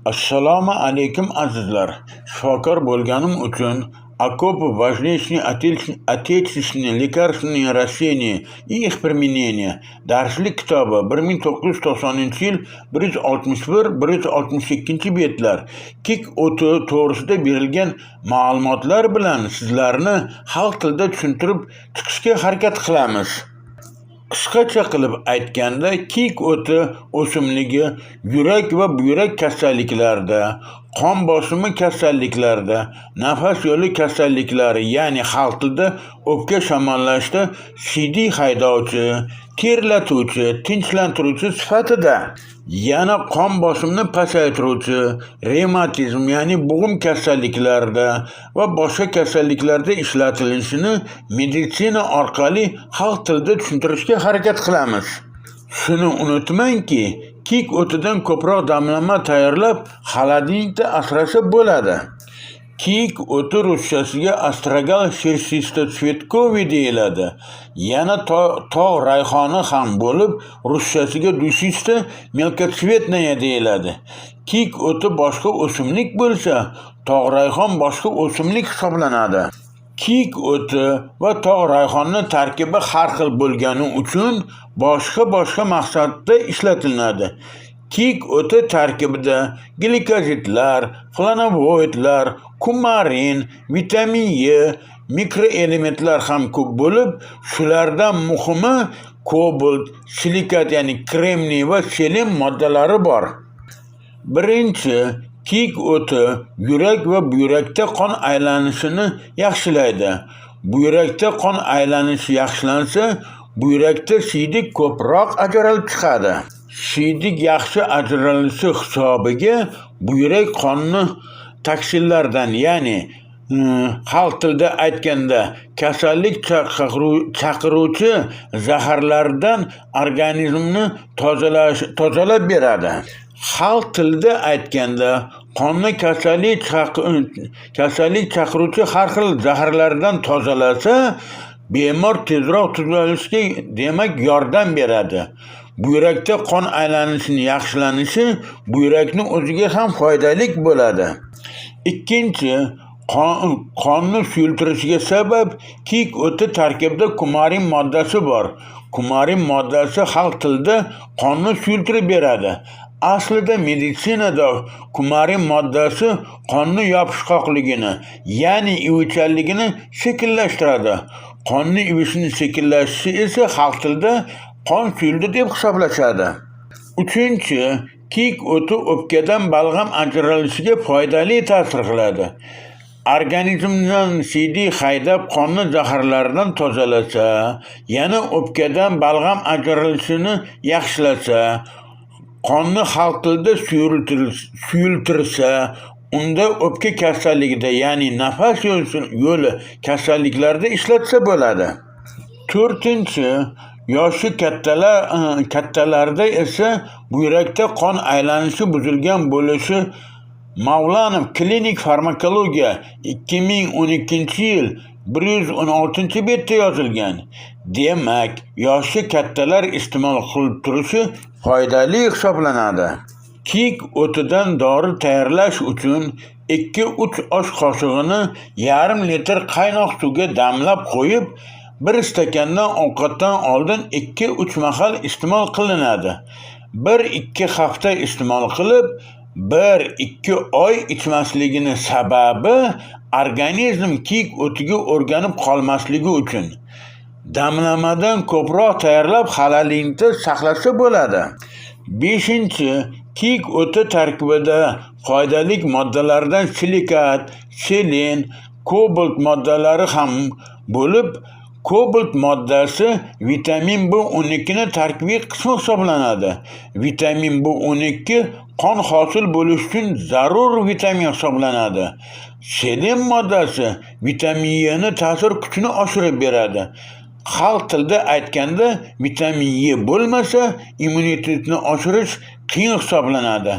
Assalomu alaykum azizlar. Shifokor bo'lganim uchun окоп важнейшие отечественные лекарственные растения и их применение darslik kitobi 1990-yil 161-162 betlar kik o'ti to'g'risida berilgan ma'lumotlar bilan sizlarni xalq tilida tushuntirib chiqishga harakat qilamiz. Qisqacha qilib aytganda, kik o'ti o'simligi yurak va buyrak kasalliklarida, qon bosimi kasalliklarida, nafas yo'li kasalliklari, ya'ni xalq tilida o'pka shamollashda siydik haydovchi, terlatuvchi, tinchlantiruvchi sifatida, yana qon bosimini pasaytiruvchi, revmatizm, ya'ni bo'g'im kasalliklarida va boshqa kasalliklarda ishlatilishini meditsina orqali xalq tilida tushuntirishga harakat qilamiz. Shuni unutmangki, kik o'tidan ko'proq damlama tayyorlab, xolodilnikda asrasa bo'ladi. Kik o'ti ruschasiga astragal shirsistotsvetkoviy deyiladi. Yana tog' rayhoni ham bo'lib, ruschasiga dushisto melkotsvetnaya deyiladi. Kik o'ti boshqa o'simlik bo'lsa, tog' rayhon boshqa o'simlik hisoblanadi. Kik o'ti va tog' rayhonni tarkibi har xil bo'lgani uchun boshqa maqsadda ishlatiladi. Kik o'ti tarkibida glikozidlar, flavonoidlar, kumarin, vitamin E, mikroelementlar ham ko'p bo'lib, shulardan muhimi kobalt, silikat, ya'ni kremniy va selen moddalari bor. Birinchi, kik o'ti yurak va buyrakda qon aylanishini yaxshilaydi. Buyrakda qon aylanishi yaxshilansa, buyrakda siydik ko'proq ajralib chiqadi. Siydik yaxshi ajralishi hisobiga buyrak qonni toksinlardan, ya'ni xalq tilida aytganda kasallik chaqiruvchi zaharlardan organizmni tozalab beradi. Xalq tilida aytganda qonni kasallik chaqiruvchi har xil zaharlardan tozalasa, bemor tezroq tuzalishga demak yordam beradi. Buyrakda qon aylanishining yaxshilanishi buyrakni o'ziga ham foydali bo'ladi. Ikkinchi, qonni suyultirishiga sabab kik o'ti tarkibida kumarin moddasi bor. Kumarin moddasi xalq tilida qonni suyultirib beradi. Aslida meditsinada kumarin moddasi qonni yopishqoqligini, ya'ni ivichanligini sekinlashtiradi. Qonni ivishini sekinlashishi esa xalq tilida qon suyuldi deb hisoblashadi. Uchinchi, kik o'ti o'pkadan balg'am ajralishiga foydali ta'sir qiladi. Organizmdan siydik haydab qonni zaharlardan tozalasa, yana o'pkadan balg'am ajralishini yaxshilasa, qonni xalq tilida suyultirsa, unda o'pka kasalligida, ya'ni nafas yo'li kasalliklarida ishlatsa bo'ladi. To'rtinchi, yoshi kattalarda esa buyrakda qon aylanishi buzilgan bo'lishi Mavlanov klinik farmakologiya 2012-yil 116-betda yozilgan. Demak, yoshi kattalar iste'mol qilib turishi foydali hisoblanadi. Kik o'tidan dori tayyorlash uchun 2-3 osh qoshig'ini yarim litr qaynoq suvga damlab qo'yib, bir stakandan ovqatdan oldin 2-3 mahal iste'mol qilinadi. 1-2 hafta iste'mol qilib, 1-2 oy ichmasligini sababi organizm kik o'tiga o'rganib qolmasligi uchun. Damlamadan ko'proq tayyorlab xolodilnikda saqlasa bo'ladi. 5. Kik o'ti tarkibida foydali moddalardan silikat, selen, kobalt moddalari ham bo'lib, kobalt moddasi vitamin B12 ni tarkibiy qismi hisoblanadi. Vitamin B12 qon hosil bo'lishi uchun zarur vitamin hisoblanadi. Selen moddasi vitamin E ni ta'sir kuchini oshirib beradi. Xalq tilida aytganda, vitamin E bo'lmasa, immunitetni oshirish qiyin hisoblanadi.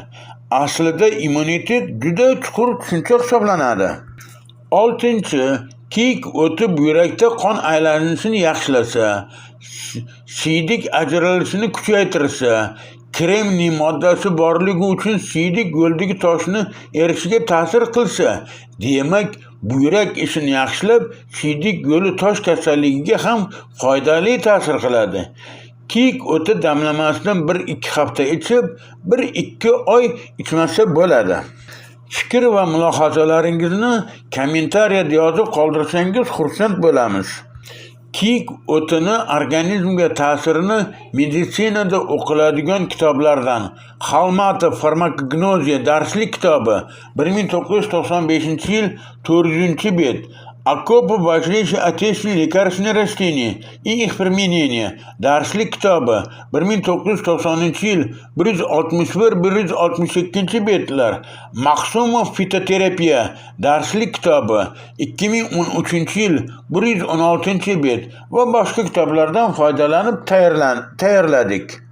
Aslida immunitet juda chuqur tushuncha hisoblanadi. 6. Kik o'ti buyrakda qon aylanishini yaxshilasa, siydik ajralishini kuchaytirsa, kremniy moddasi borligi uchun siydik yo'ldagi toshni erishiga ta'sir qilsa, demak, buyrak ishini yaxshilab, siydik yo'li tosh kasalligiga ham foydali ta'sir qiladi. Kiyik o'ti damlamasidan 1-2 hafta ichib, 1-2 oy ichmasa bo'ladi. Fikr va mulohazalaringizni kommentariyada yozib qoldirsangiz xursand bo'lamiz. Kiyik o'tini organizmga ta'sirini meditsinada o'qiladigan kitoblardan Xalmatov farmakognoziya darslik kitobi 1995-yil 400-bet. Окопы важнейшие отечественные лекарственные растения и их применение. Darslik kitobi 1990-yil 161-162 betlar. Maqsumov fitoterapiya darslik kitobi 2013-yil 116 bet va boshqa kitoblardan foydalanib tayyorladik.